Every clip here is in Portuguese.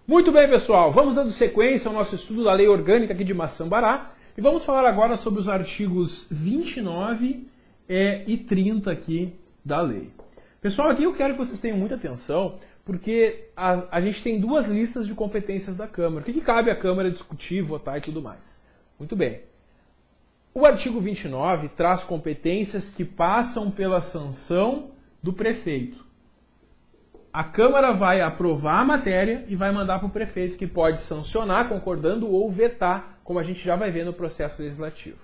Muito bem, pessoal, vamos dando sequência ao nosso estudo da Lei Orgânica aqui de Maçambará e vamos falar agora sobre os artigos 29 e 30 aqui da lei. Pessoal, aqui eu quero que vocês tenham muita atenção porque a gente tem duas listas de competências da Câmara. O que cabe à Câmara discutir, votar e tudo mais? Muito bem. O artigo 29 traz competências que passam pela sanção do prefeito. A Câmara vai aprovar a matéria e vai mandar para o prefeito, que pode sancionar, concordando ou vetar, como a gente já vai ver no processo legislativo.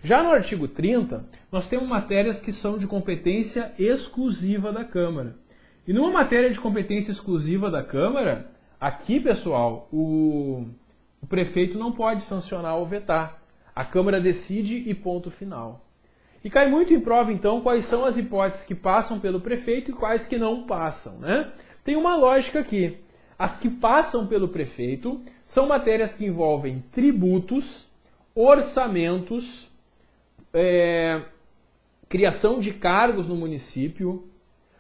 Já no artigo 30, nós temos matérias que são de competência exclusiva da Câmara. E numa matéria de competência exclusiva da Câmara, aqui, pessoal, o prefeito não pode sancionar ou vetar. A Câmara decide e ponto final. E cai muito em prova, então, quais são as hipóteses que passam pelo prefeito e quais que não passam, né? Tem uma lógica aqui. As que passam pelo prefeito são matérias que envolvem tributos, orçamentos, criação de cargos no município,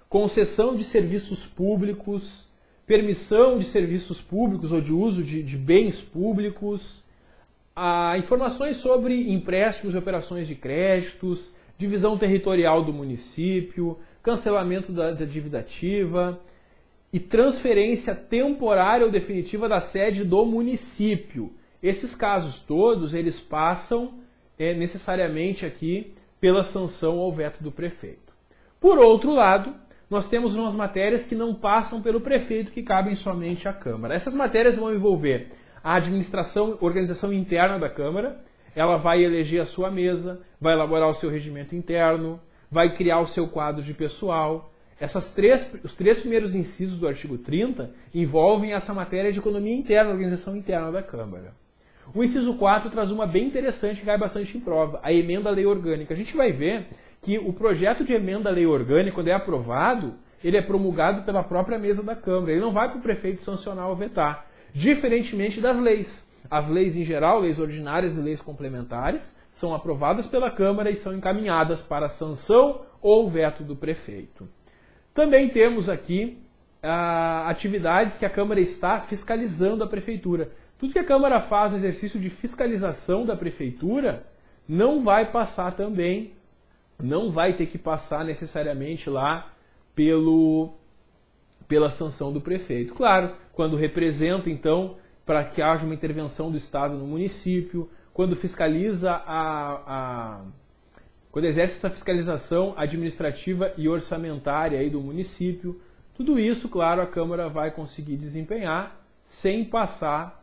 concessão de serviços públicos, permissão de serviços públicos ou de uso de bens públicos, informações sobre empréstimos e operações de créditos, divisão territorial do município, cancelamento da dívida ativa e transferência temporária ou definitiva da sede do município. Esses casos todos, eles passam necessariamente aqui pela sanção ou veto do prefeito. Por outro lado, nós temos umas matérias que não passam pelo prefeito, que cabem somente à Câmara. Essas matérias vão envolver a administração, organização interna da Câmara, ela vai eleger a sua mesa, vai elaborar o seu regimento interno, vai criar o seu quadro de pessoal. Os três primeiros incisos do artigo 30 envolvem essa matéria de economia interna, organização interna da Câmara. O inciso 4 traz uma bem interessante que cai bastante em prova, a emenda à lei orgânica. A gente vai ver que o projeto de emenda à lei orgânica, quando é aprovado, ele é promulgado pela própria mesa da Câmara. Ele não vai para o prefeito sancionar ou vetar. Diferentemente das leis. As leis em geral, leis ordinárias e leis complementares, são aprovadas pela Câmara e são encaminhadas para sanção ou veto do prefeito. Também temos aqui atividades que a Câmara está fiscalizando a Prefeitura. Tudo que a Câmara faz no exercício de fiscalização da Prefeitura não vai passar também, não vai ter que passar necessariamente lá pela sanção do prefeito. Claro, quando representa, então, para que haja uma intervenção do Estado no município, quando fiscaliza quando exerce essa fiscalização administrativa e orçamentária aí do município, tudo isso, claro, a Câmara vai conseguir desempenhar sem passar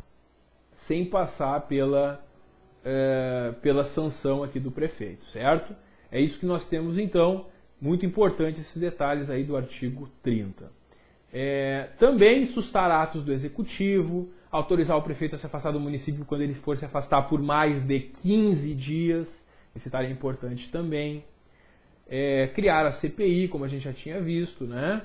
pela sanção aqui do prefeito, certo? É isso que nós temos, então, muito importante esses detalhes aí do artigo 30. Também sustar atos do Executivo, autorizar o prefeito a se afastar do município quando ele for se afastar por mais de 15 dias, esse detalhe é importante também. Criar a CPI, como a gente já tinha visto, né?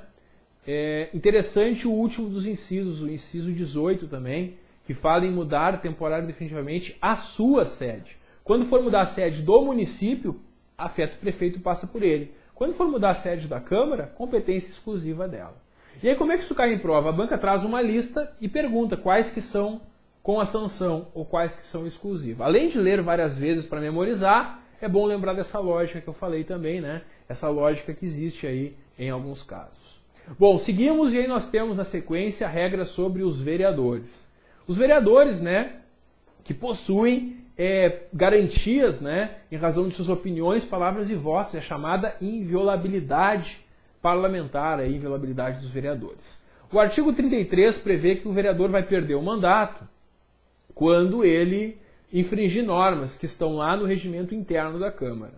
Interessante o último dos incisos, o inciso 18 também, que fala em mudar temporário e definitivamente a sua sede. Quando for mudar a sede do município, afeta o prefeito e passa por ele. Quando for mudar a sede da Câmara, competência exclusiva dela. E aí como é que isso cai em prova? A banca traz uma lista e pergunta quais que são com a sanção ou quais que são exclusivas. Além de ler várias vezes para memorizar, é bom lembrar dessa lógica que eu falei também, né? Essa lógica que existe aí em alguns casos. Bom, seguimos e aí nós temos na sequência a regra sobre os vereadores. Os vereadores, né, que possuem garantias, né, em razão de suas opiniões, palavras e votos, é a chamada inviolabilidade parlamentar, a inviolabilidade dos vereadores. O artigo 33 prevê que o vereador vai perder o mandato quando ele infringir normas que estão lá no regimento interno da Câmara.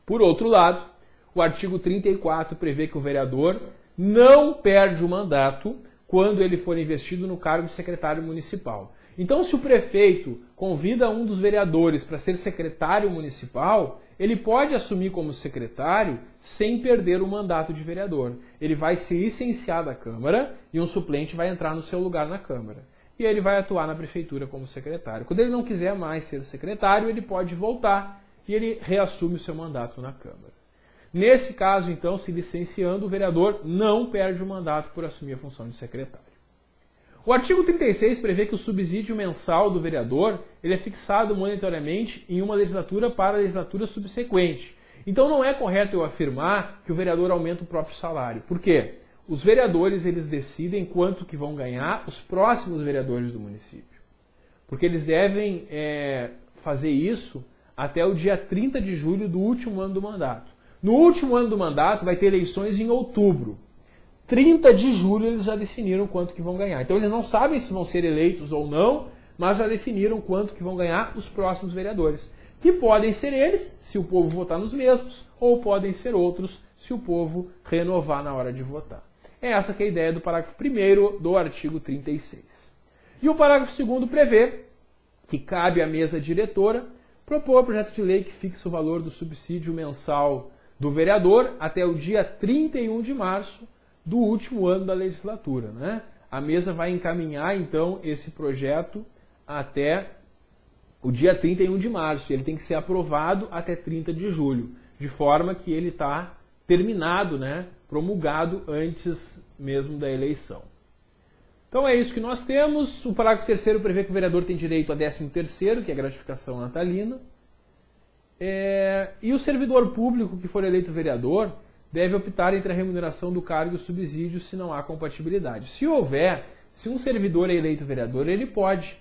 Por outro lado, o artigo 34 prevê que o vereador não perde o mandato quando ele for investido no cargo de secretário municipal. Então, se o prefeito convida um dos vereadores para ser secretário municipal, ele pode assumir como secretário sem perder o mandato de vereador. Ele vai se licenciar da Câmara e um suplente vai entrar no seu lugar na Câmara. E ele vai atuar na prefeitura como secretário. Quando ele não quiser mais ser secretário, ele pode voltar e ele reassume o seu mandato na Câmara. Nesse caso, então, se licenciando, o vereador não perde o mandato por assumir a função de secretário. O artigo 36 prevê que o subsídio mensal do vereador ele é fixado monetariamente em uma legislatura para a legislatura subsequente. Então não é correto eu afirmar que o vereador aumenta o próprio salário. Por quê? Os vereadores eles decidem quanto que vão ganhar os próximos vereadores do município. Porque eles devem fazer isso até o dia 30 de julho do último ano do mandato. No último ano do mandato vai ter eleições em outubro. 30 de julho eles já definiram quanto que vão ganhar. Então eles não sabem se vão ser eleitos ou não, mas já definiram quanto que vão ganhar os próximos vereadores. Que podem ser eles, se o povo votar nos mesmos, ou podem ser outros, se o povo renovar na hora de votar. É essa que é a ideia do parágrafo 1º do artigo 36. E o parágrafo 2º prevê que cabe à mesa diretora propor projeto de lei que fixe o valor do subsídio mensal do vereador até o dia 31 de março do último ano da legislatura, né? A mesa vai encaminhar, então, esse projeto até o dia 31 de março. Ele tem que ser aprovado até 30 de julho, de forma que ele está terminado, né? Promulgado antes mesmo da eleição. Então é isso que nós temos. O parágrafo 3º prevê que o vereador tem direito a 13º, que é a gratificação natalina. E o servidor público que for eleito vereador deve optar entre a remuneração do cargo e o subsídio se não há compatibilidade. Se houver, se um servidor é eleito vereador, ele pode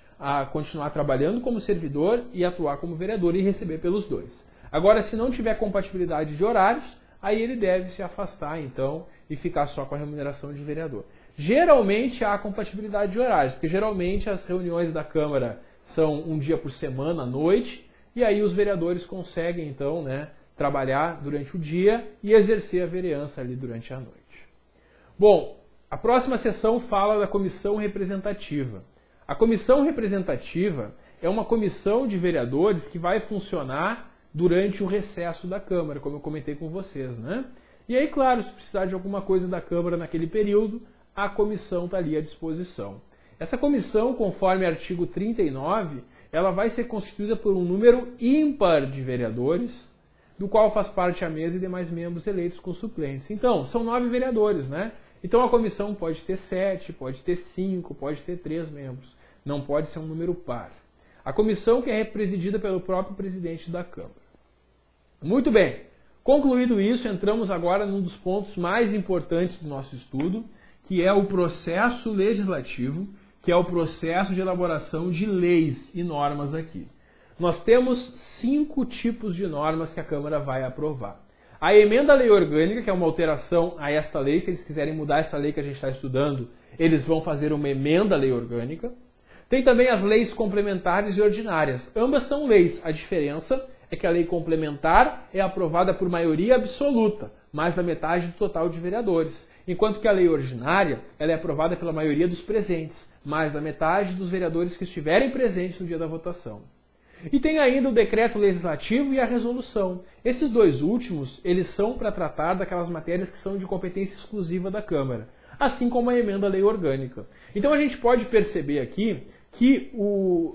continuar trabalhando como servidor e atuar como vereador e receber pelos dois. Agora, se não tiver compatibilidade de horários, aí ele deve se afastar, então, e ficar só com a remuneração de vereador. Geralmente há compatibilidade de horários, porque geralmente as reuniões da Câmara são um dia por semana, à noite, e aí os vereadores conseguem, então, né, trabalhar durante o dia e exercer a vereança ali durante a noite. Bom, a próxima sessão fala da comissão representativa. A comissão representativa é uma comissão de vereadores que vai funcionar durante o recesso da Câmara, como eu comentei com vocês, né? E aí, claro, se precisar de alguma coisa da Câmara naquele período, a comissão está ali à disposição. Essa comissão, conforme o artigo 39, ela vai ser constituída por um número ímpar de vereadores, do qual faz parte a mesa e demais membros eleitos com suplência. Então, são 9 vereadores, né? Então a comissão pode ter 7, pode ter 5, pode ter 3 membros. Não pode ser um número par. A comissão que é presidida pelo próprio presidente da Câmara. Muito bem. Concluído isso, entramos agora num dos pontos mais importantes do nosso estudo, que é o processo legislativo, que é o processo de elaboração de leis e normas aqui. Nós temos 5 tipos de normas que a Câmara vai aprovar. A emenda à lei orgânica, que é uma alteração a esta lei, se eles quiserem mudar essa lei que a gente está estudando, eles vão fazer uma emenda à lei orgânica. Tem também as leis complementares e ordinárias. Ambas são leis. A diferença é que a lei complementar é aprovada por maioria absoluta, mais da metade do total de vereadores, enquanto que a lei ordinária ela é aprovada pela maioria dos presentes, mais da metade dos vereadores que estiverem presentes no dia da votação. E tem ainda o decreto legislativo e a resolução. Esses dois últimos, eles são para tratar daquelas matérias que são de competência exclusiva da Câmara, assim como a emenda à lei orgânica. Então a gente pode perceber aqui que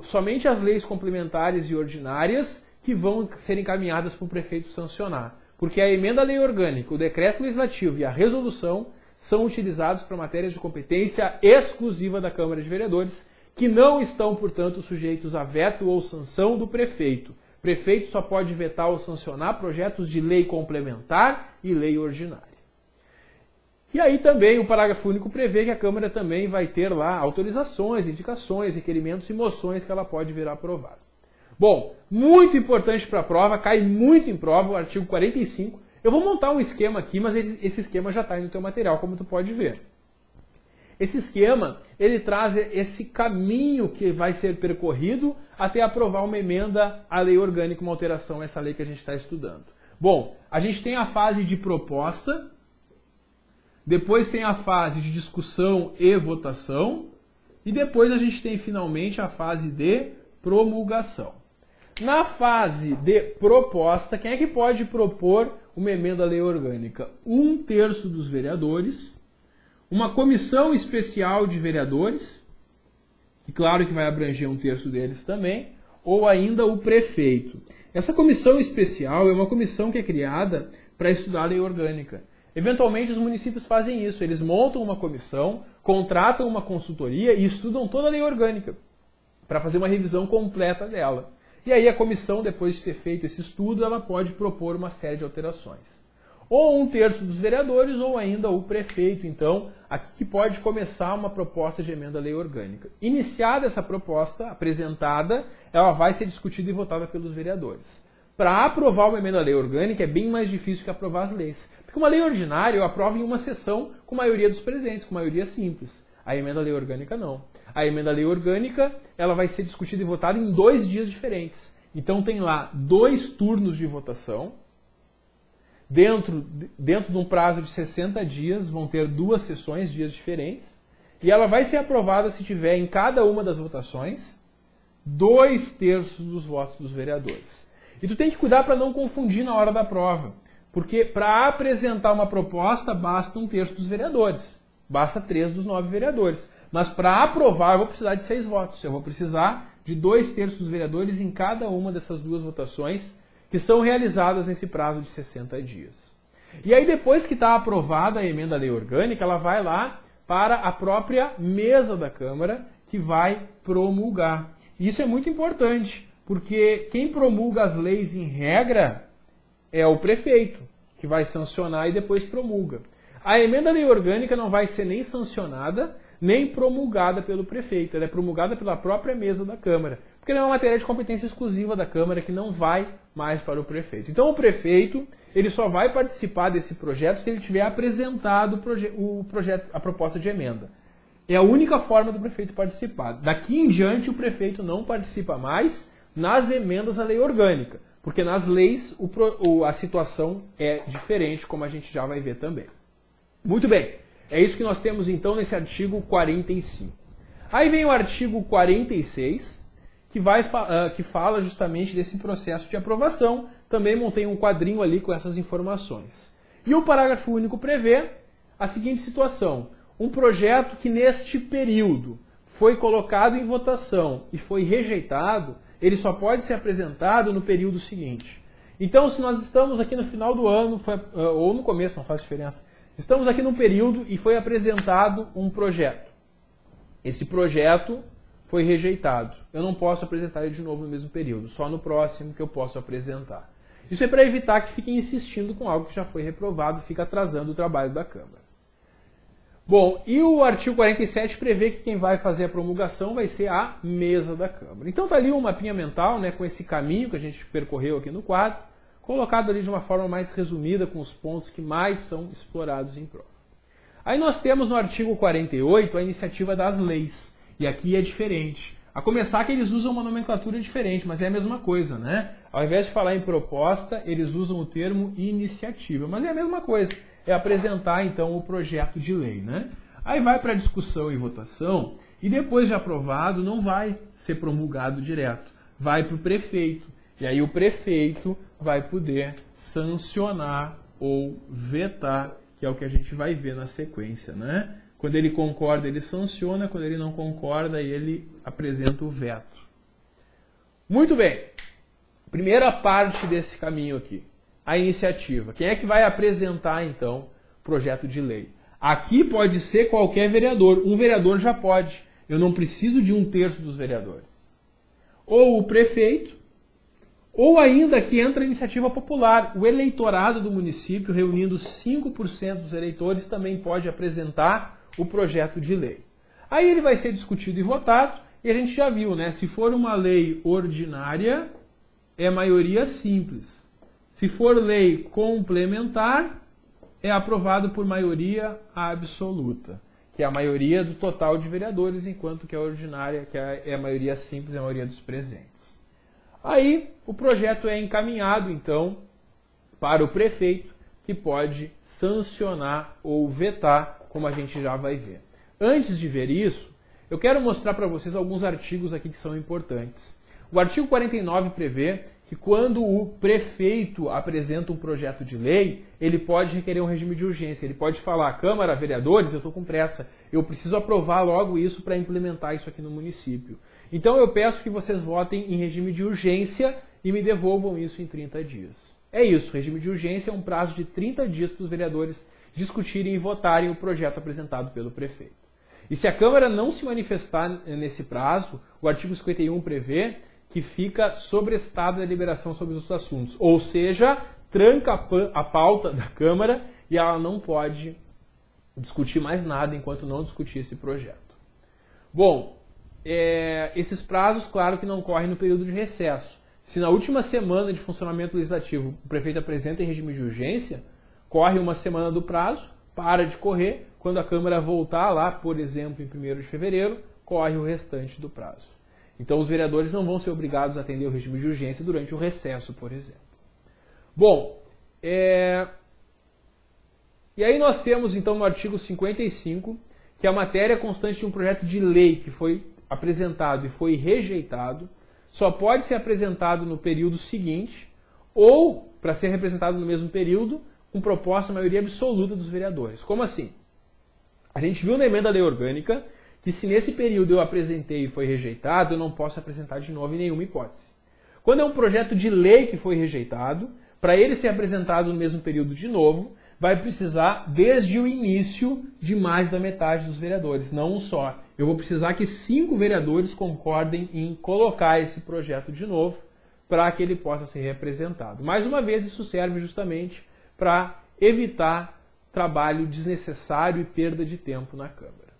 somente as leis complementares e ordinárias que vão ser encaminhadas para o prefeito sancionar. Porque a emenda à lei orgânica, o decreto legislativo e a resolução são utilizados para matérias de competência exclusiva da Câmara de Vereadores, que não estão, portanto, sujeitos a veto ou sanção do prefeito. O prefeito só pode vetar ou sancionar projetos de lei complementar e lei ordinária. E aí também o parágrafo único prevê que a Câmara também vai ter lá autorizações, indicações, requerimentos e moções que ela pode vir a aprovar. Bom, muito importante para a prova, cai muito em prova o artigo 45. Eu vou montar um esquema aqui, mas esse esquema já está aí no teu material, como tu pode ver. Esse esquema, ele traz esse caminho que vai ser percorrido até aprovar uma emenda à lei orgânica, uma alteração a essa lei que a gente está estudando. Bom, a gente tem a fase de proposta, depois tem a fase de discussão e votação, e depois a gente tem finalmente a fase de promulgação. Na fase de proposta, quem é que pode propor uma emenda à lei orgânica? 1/3 dos vereadores, uma comissão especial de vereadores, e claro que vai abranger 1/3 deles também, ou ainda o prefeito. Essa comissão especial é uma comissão que é criada para estudar a lei orgânica. Eventualmente os municípios fazem isso, eles montam uma comissão contratam uma consultoria e estudam toda a lei orgânica para fazer uma revisão completa dela. E aí a comissão, depois de ter feito esse estudo, ela pode propor uma série de alterações. Ou 1/3 dos vereadores, ou ainda o prefeito, então, aqui que pode começar uma proposta de emenda à lei orgânica. Iniciada essa proposta, apresentada, ela vai ser discutida e votada pelos vereadores. Para aprovar uma emenda à lei orgânica é bem mais difícil que aprovar as leis. Porque uma lei ordinária eu aprovo em uma sessão com maioria dos presentes, com maioria simples. A emenda à lei orgânica não. A emenda à lei orgânica ela vai ser discutida e votada em 2 dias diferentes. Então tem lá 2 turnos de votação. Dentro de um prazo de 60 dias, vão ter 2 sessões, dias diferentes, e ela vai ser aprovada se tiver em cada uma das votações 2/3 dos votos dos vereadores. E tu tem que cuidar para não confundir na hora da prova, porque para apresentar uma proposta basta 1/3 dos vereadores, basta 3 dos 9 vereadores, mas para aprovar eu vou precisar de 6 votos, eu vou precisar de 2/3 dos vereadores em cada uma dessas 2 votações, que são realizadas nesse prazo de 60 dias. E aí depois que está aprovada a emenda à lei orgânica, ela vai lá para a própria mesa da Câmara, que vai promulgar. E isso é muito importante, porque quem promulga as leis em regra é o prefeito, que vai sancionar e depois promulga. A emenda à lei orgânica não vai ser nem sancionada, nem promulgada pelo prefeito. Ela é promulgada pela própria mesa da Câmara, porque não é uma matéria de competência exclusiva da Câmara, que não vai mais para o prefeito. Então o prefeito ele só vai participar desse projeto se ele tiver apresentado a proposta de emenda. É a única forma do prefeito participar. Daqui em diante o prefeito não participa mais nas emendas à lei orgânica, porque nas leis a situação é diferente, como a gente já vai ver também. Muito bem, é isso que nós temos então nesse artigo 45. Aí vem o artigo 46, que fala justamente desse processo de aprovação. Também montei um quadrinho ali com essas informações. E o parágrafo único prevê a seguinte situação: um projeto que neste período foi colocado em votação e foi rejeitado, ele só pode ser apresentado no período seguinte. Então, se nós estamos aqui no final do ano, ou no começo, não faz diferença, estamos aqui num período e foi apresentado um projeto. Esse projeto foi rejeitado. Eu não posso apresentar ele de novo no mesmo período, só no próximo que eu posso apresentar. Isso é para evitar que fiquem insistindo com algo que já foi reprovado, fica atrasando o trabalho da Câmara. Bom, e o artigo 47 prevê que quem vai fazer a promulgação vai ser a mesa da Câmara. Então está ali um mapinha mental, né, com esse caminho que a gente percorreu aqui no quadro, colocado ali de uma forma mais resumida, com os pontos que mais são explorados em prova. Aí nós temos no artigo 48 a iniciativa das leis. E aqui é diferente. A começar que eles usam uma nomenclatura diferente, mas é a mesma coisa, né? Ao invés de falar em proposta, eles usam o termo iniciativa. Mas é a mesma coisa. É apresentar, então, o projeto de lei, né? Aí vai para discussão e votação, e depois de aprovado, não vai ser promulgado direto. Vai para o prefeito. E aí o prefeito vai poder sancionar ou vetar, que é o que a gente vai ver na sequência, né? Quando ele concorda, ele sanciona. Quando ele não concorda, ele apresenta o veto. Muito bem. Primeira parte desse caminho aqui. A iniciativa. Quem é que vai apresentar, então, o projeto de lei? Aqui pode ser qualquer vereador. Um vereador já pode. Eu não preciso de 1/3 dos vereadores. Ou o prefeito, ou ainda que entra a iniciativa popular. O eleitorado do município, reunindo 5% dos eleitores, também pode apresentar o projeto de lei. Aí ele vai ser discutido e votado, e a gente já viu, né? Se for uma lei ordinária, é maioria simples. Se for lei complementar, é aprovado por maioria absoluta, que é a maioria do total de vereadores, enquanto que a ordinária, que é a maioria simples, é a maioria dos presentes. Aí o projeto é encaminhado, então, para o prefeito, que pode sancionar ou vetar, como a gente já vai ver. Antes de ver isso, eu quero mostrar para vocês alguns artigos aqui que são importantes. O artigo 49 prevê que quando o prefeito apresenta um projeto de lei, ele pode requerer um regime de urgência. Ele pode falar: Câmara, vereadores, eu estou com pressa, eu preciso aprovar logo isso para implementar isso aqui no município. Então eu peço que vocês votem em regime de urgência e me devolvam isso em 30 dias. É isso, regime de urgência é um prazo de 30 dias para os vereadores discutirem e votarem o projeto apresentado pelo prefeito. E se a Câmara não se manifestar nesse prazo, o artigo 51 prevê que fica sobrestado a deliberação sobre os assuntos. Ou seja, tranca a pauta da Câmara e ela não pode discutir mais nada enquanto não discutir esse projeto. Bom, esses prazos, claro que não correm no período de recesso. Se na última semana de funcionamento legislativo o prefeito apresenta em regime de urgência, corre uma semana do prazo, para de correr, quando a Câmara voltar lá, por exemplo, em 1º de fevereiro, corre o restante do prazo. Então os vereadores não vão ser obrigados a atender o regime de urgência durante o recesso, por exemplo. Bom, e aí nós temos então no artigo 55 que a matéria constante de um projeto de lei que foi apresentado e foi rejeitado só pode ser apresentado no período seguinte ou, para ser representado no mesmo período, com proposta da maioria absoluta dos vereadores. Como assim? A gente viu na emenda à lei orgânica que se nesse período eu apresentei e foi rejeitado, eu não posso apresentar de novo em nenhuma hipótese. Quando é um projeto de lei que foi rejeitado, para ele ser apresentado no mesmo período de novo, vai precisar, desde o início, de mais da metade dos vereadores, não um só. Eu vou precisar que 5 vereadores concordem em colocar esse projeto de novo para que ele possa ser reapresentado. Mais uma vez, isso serve justamente para evitar trabalho desnecessário e perda de tempo na Câmara.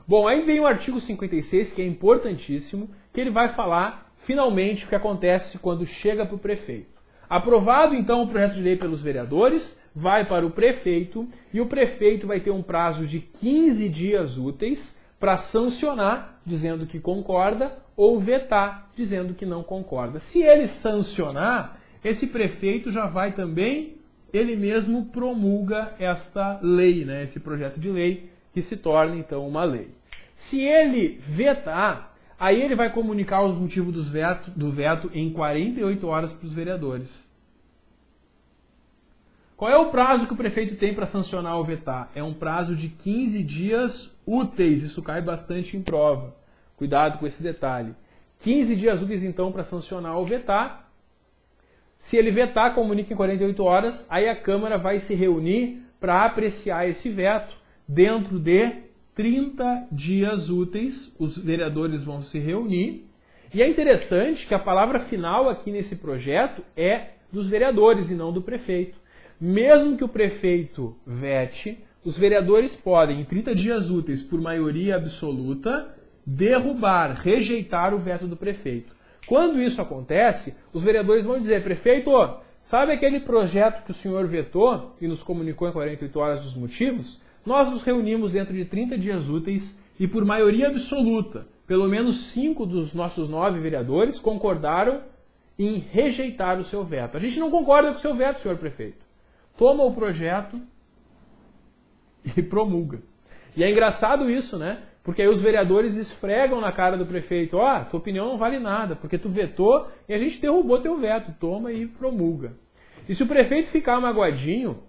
Bom, aí vem o artigo 56, que é importantíssimo, que ele vai falar, finalmente, o que acontece quando chega para o prefeito. Aprovado, então, o projeto de lei pelos vereadores, vai para o prefeito, e o prefeito vai ter um prazo de 15 dias úteis para sancionar, dizendo que concorda, ou vetar, dizendo que não concorda. Se ele sancionar, esse prefeito já vai também, ele mesmo promulga esta lei, né, esse projeto de lei, que se torna, então, uma lei. Se ele vetar, aí ele vai comunicar os motivos do veto em 48 horas para os vereadores. Qual é o prazo que o prefeito tem para sancionar ou vetar? É um prazo de 15 dias úteis, isso cai bastante em prova. Cuidado com esse detalhe. 15 dias úteis, então, para sancionar ou vetar. Se ele vetar, comunica em 48 horas, aí a Câmara vai se reunir para apreciar esse veto. Dentro de 30 dias úteis, os vereadores vão se reunir. E é interessante que a palavra final aqui nesse projeto é dos vereadores e não do prefeito. Mesmo que o prefeito vete, os vereadores podem, em 30 dias úteis, por maioria absoluta, derrubar, rejeitar o veto do prefeito. Quando isso acontece, os vereadores vão dizer: prefeito, sabe aquele projeto que o senhor vetou e nos comunicou em 48 horas os motivos? Nós nos reunimos dentro de 30 dias úteis e por maioria absoluta, pelo menos 5 dos nossos 9 vereadores concordaram em rejeitar o seu veto. A gente não concorda com o seu veto, senhor prefeito. Toma o projeto e promulga. E é engraçado isso, né? Porque aí os vereadores esfregam na cara do prefeito: tua opinião não vale nada, porque tu vetou e a gente derrubou teu veto. Toma e promulga. E se o prefeito ficar magoadinho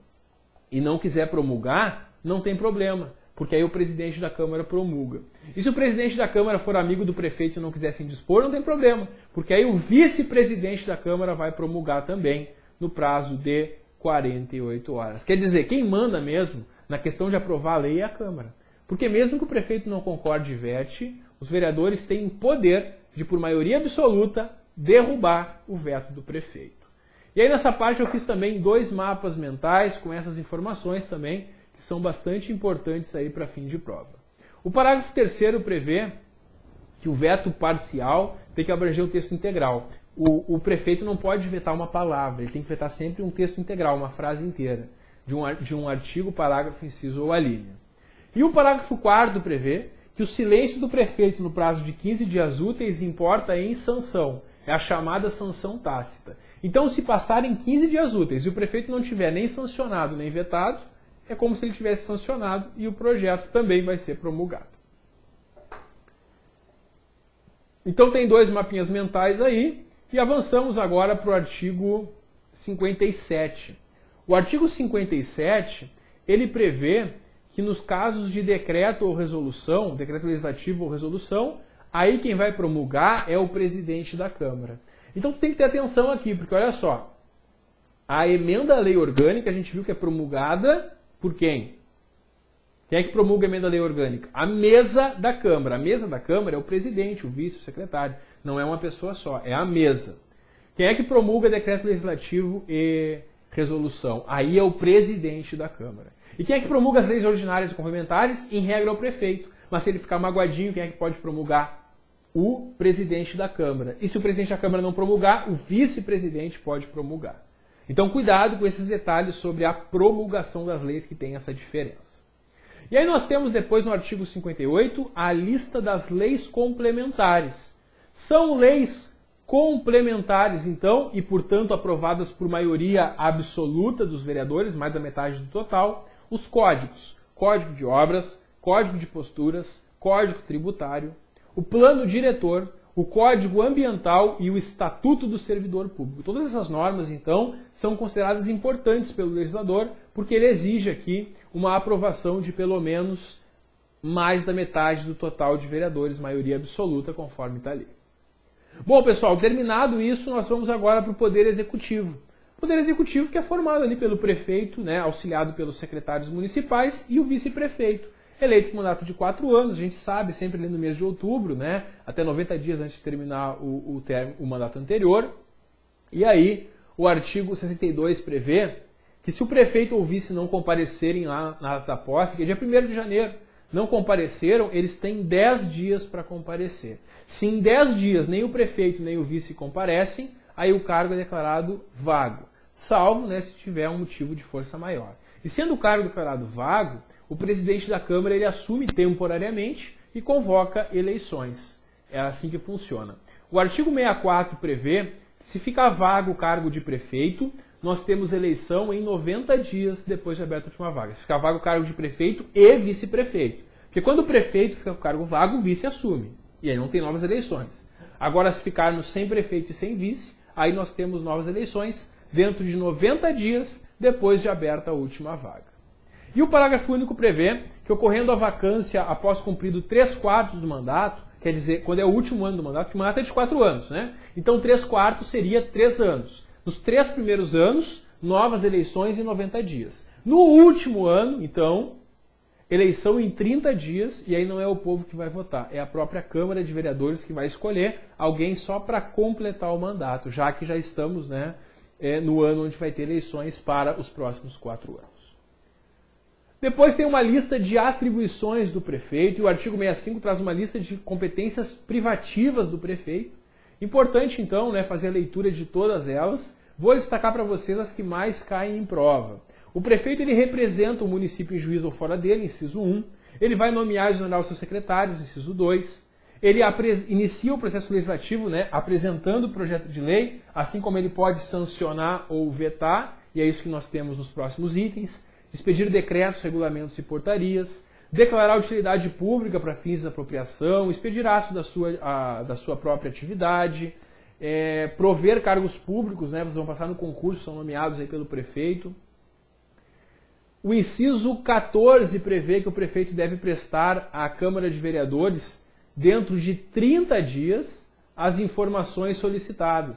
e não quiser promulgar, não tem problema, porque aí o presidente da Câmara promulga. E se o presidente da Câmara for amigo do prefeito e não quiser se indispor, não tem problema, porque aí o vice-presidente da Câmara vai promulgar também no prazo de 48 horas. Quer dizer, quem manda mesmo na questão de aprovar a lei é a Câmara. Porque mesmo que o prefeito não concorde e vete, os vereadores têm poder de, por maioria absoluta, derrubar o veto do prefeito. E aí nessa parte eu fiz também 2 mapas mentais com essas informações também, que são bastante importantes aí para fim de prova. O parágrafo 3º prevê que o veto parcial tem que abranger o texto integral. O prefeito não pode vetar uma palavra, ele tem que vetar sempre um texto integral, uma frase inteira, de um artigo, parágrafo, inciso ou alínea. E o parágrafo 4º prevê que o silêncio do prefeito no prazo de 15 dias úteis importa em sanção, é a chamada sanção tácita. Então, se passarem 15 dias úteis e o prefeito não tiver nem sancionado nem vetado, é como se ele tivesse sancionado e o projeto também vai ser promulgado. Então tem 2 mapinhas mentais aí. E avançamos agora para o artigo 57. O artigo 57, ele prevê que nos casos de decreto ou resolução, decreto legislativo ou resolução, aí quem vai promulgar é o presidente da Câmara. Então tem que ter atenção aqui, porque olha só, a emenda à lei orgânica a gente viu que é promulgada por quem? Quem é que promulga a emenda à lei orgânica? A mesa da Câmara. A mesa da Câmara é o presidente, o vice, o secretário. Não é uma pessoa só, é a mesa. Quem é que promulga decreto legislativo e resolução? Aí é o presidente da Câmara. E quem é que promulga as leis ordinárias e complementares? Em regra é o prefeito. Mas se ele ficar magoadinho, quem é que pode promulgar? O presidente da Câmara. E se o presidente da Câmara não promulgar, o vice-presidente pode promulgar. Então cuidado com esses detalhes sobre a promulgação das leis que tem essa diferença. E aí nós temos depois no artigo 58 a lista das leis complementares. São leis complementares, então, e portanto aprovadas por maioria absoluta dos vereadores, mais da metade do total, os códigos. Código de obras, Código de posturas, Código tributário, o plano diretor, o Código ambiental e o Estatuto do Servidor Público. Todas essas normas, então, são consideradas importantes pelo legislador, porque ele exige aqui uma aprovação de pelo menos mais da metade do total de vereadores, maioria absoluta, conforme está ali. Bom, pessoal, terminado isso, nós vamos agora para o Poder Executivo. O Poder Executivo que é formado ali pelo prefeito, né, auxiliado pelos secretários municipais e o vice-prefeito, eleito por mandato de 4 anos, a gente sabe, sempre ali no mês de outubro, né, até 90 dias antes de terminar o mandato anterior. E aí, o artigo 62 prevê que se o prefeito ou vice não comparecerem lá na data da posse, que é dia 1º de janeiro, não compareceram, eles têm 10 dias para comparecer. Se em 10 dias nem o prefeito nem o vice comparecem, aí o cargo é declarado vago, salvo, né, se tiver um motivo de força maior. E sendo o cargo declarado vago, o presidente da Câmara ele assume temporariamente e convoca eleições. É assim que funciona. O artigo 64 prevê que se ficar vago o cargo de prefeito, nós temos eleição em 90 dias depois de aberta a última vaga. Se ficar vago o cargo de prefeito e vice-prefeito. Porque quando o prefeito fica com o cargo vago, o vice assume. E aí não tem novas eleições. Agora, se ficarmos sem prefeito e sem vice, aí nós temos novas eleições dentro de 90 dias depois de aberta a última vaga. E o parágrafo único prevê que, ocorrendo a vacância após cumprido 3/4 do mandato, quer dizer, quando é o último ano do mandato, que o mandato é de 4 anos, né? Então 3/4 seria 3 anos. Nos 3 primeiros anos, novas eleições em 90 dias. No último ano, então, eleição em 30 dias, e aí não é o povo que vai votar, é a própria Câmara de Vereadores que vai escolher alguém só para completar o mandato, já que já estamos, né, no ano onde vai ter eleições para os próximos 4 anos. Depois tem uma lista de atribuições do prefeito, e o artigo 65 traz uma lista de competências privativas do prefeito. Importante, então, né, fazer a leitura de todas elas. Vou destacar para vocês as que mais caem em prova. O prefeito ele representa o município em juízo ou fora dele, inciso 1. Ele vai nomear e exonerar os seus secretários, inciso 2. Ele inicia o processo legislativo, né, apresentando o projeto de lei, assim como ele pode sancionar ou vetar, e é isso que nós temos nos próximos itens. Expedir decretos, regulamentos e portarias, declarar utilidade pública para fins de apropriação, expedir atos da sua própria atividade, prover cargos públicos, né, vocês vão passar no concurso, são nomeados aí pelo prefeito. O inciso 14 prevê que o prefeito deve prestar à Câmara de Vereadores, dentro de 30 dias, as informações solicitadas.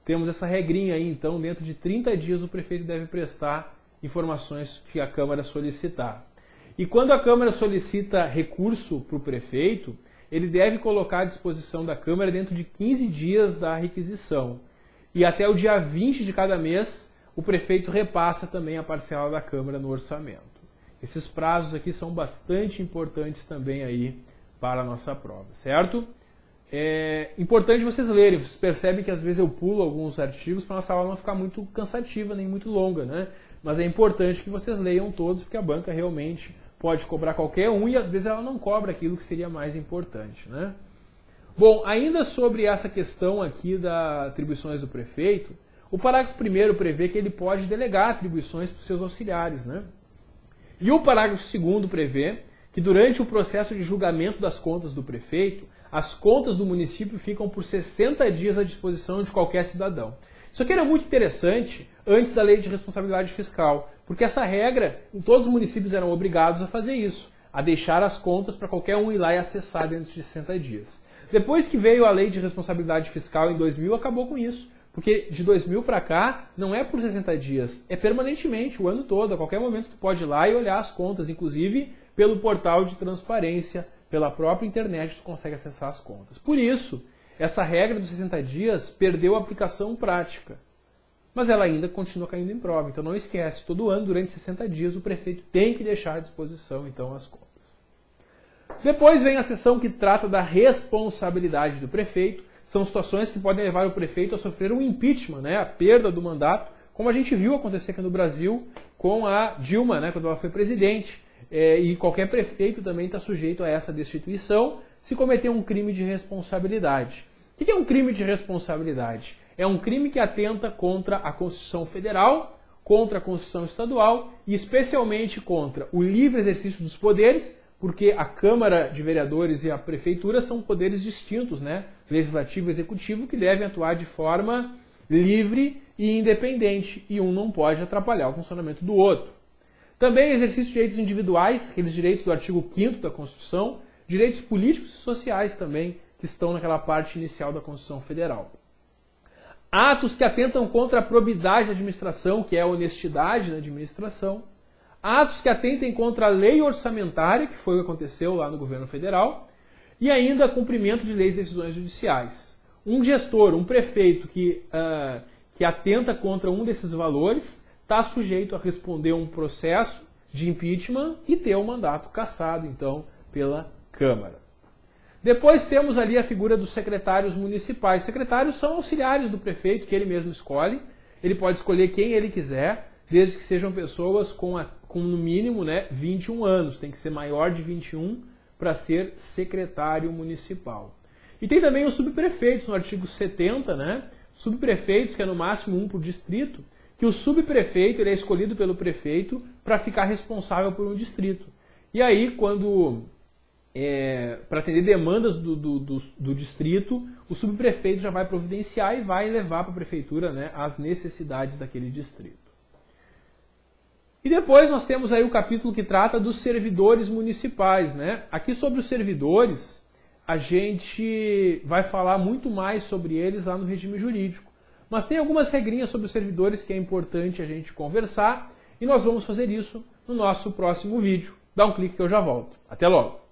Temos essa regrinha aí, então, dentro de 30 dias o prefeito deve prestar informações que a Câmara solicitar. E quando a Câmara solicita recurso para o prefeito, ele deve colocar à disposição da Câmara dentro de 15 dias da requisição. E até o dia 20 de cada mês, o prefeito repassa também a parcela da Câmara no orçamento. Esses prazos aqui são bastante importantes também aí para a nossa prova, certo? É importante vocês lerem, vocês percebem que às vezes eu pulo alguns artigos para a nossa aula não ficar muito cansativa, nem muito longa, né? Mas é importante que vocês leiam todos, porque a banca realmente pode cobrar qualquer um e às vezes ela não cobra aquilo que seria mais importante, né? Bom, ainda sobre essa questão aqui das atribuições do prefeito, o parágrafo 1º prevê que ele pode delegar atribuições para os seus auxiliares, né? E o parágrafo 2º prevê que durante o processo de julgamento das contas do prefeito, as contas do município ficam por 60 dias à disposição de qualquer cidadão. Isso aqui era muito interessante antes da lei de responsabilidade fiscal, porque essa regra, todos os municípios eram obrigados a fazer isso, a deixar as contas para qualquer um ir lá e acessar dentro de 60 dias. Depois que veio a lei de responsabilidade fiscal em 2000, acabou com isso, porque de 2000 para cá não é por 60 dias, é permanentemente, o ano todo, a qualquer momento tu pode ir lá e olhar as contas, inclusive pelo portal de transparência, pela própria internet, você consegue acessar as contas. Por isso, essa regra dos 60 dias perdeu a aplicação prática. Mas ela ainda continua caindo em prova. Então não esquece, todo ano, durante 60 dias, o prefeito tem que deixar à disposição então as contas. Depois vem a seção que trata da responsabilidade do prefeito. São situações que podem levar o prefeito a sofrer um impeachment, né, a perda do mandato, como a gente viu acontecer aqui no Brasil com a Dilma, né, quando ela foi presidente. E qualquer prefeito também está sujeito a essa destituição se cometer um crime de responsabilidade. O que é um crime de responsabilidade? É um crime que atenta contra a Constituição Federal, contra a Constituição Estadual e especialmente contra o livre exercício dos poderes, porque a Câmara de Vereadores e a Prefeitura são poderes distintos, né? Legislativo e Executivo, que devem atuar de forma livre e independente, e um não pode atrapalhar o funcionamento do outro. Também exercício de direitos individuais, aqueles direitos do artigo 5º da Constituição, direitos políticos e sociais também, que estão naquela parte inicial da Constituição Federal. Atos que atentam contra a probidade da administração, que é a honestidade da administração. Atos que atentem contra a lei orçamentária, que foi o que aconteceu lá no governo federal. E ainda cumprimento de leis e decisões judiciais. Um gestor, um prefeito que atenta contra um desses valores, está sujeito a responder um processo de impeachment e ter o mandato cassado, então, pela Câmara. Depois temos ali a figura dos secretários municipais. Secretários são auxiliares do prefeito, que ele mesmo escolhe. Ele pode escolher quem ele quiser, desde que sejam pessoas com no mínimo, né, 21 anos. Tem que ser maior de 21 para ser secretário municipal. E tem também os subprefeitos, no artigo 70, né? Subprefeitos, que é no máximo um por distrito, que o subprefeito ele é escolhido pelo prefeito para ficar responsável por um distrito. E aí, para atender demandas do distrito, o subprefeito já vai providenciar e vai levar para a prefeitura, né, as necessidades daquele distrito. E depois nós temos aí o capítulo que trata dos servidores municipais, né? Aqui sobre os servidores, a gente vai falar muito mais sobre eles lá no regime jurídico. Mas tem algumas regrinhas sobre os servidores que é importante a gente conversar e nós vamos fazer isso no nosso próximo vídeo. Dá um clique que eu já volto. Até logo!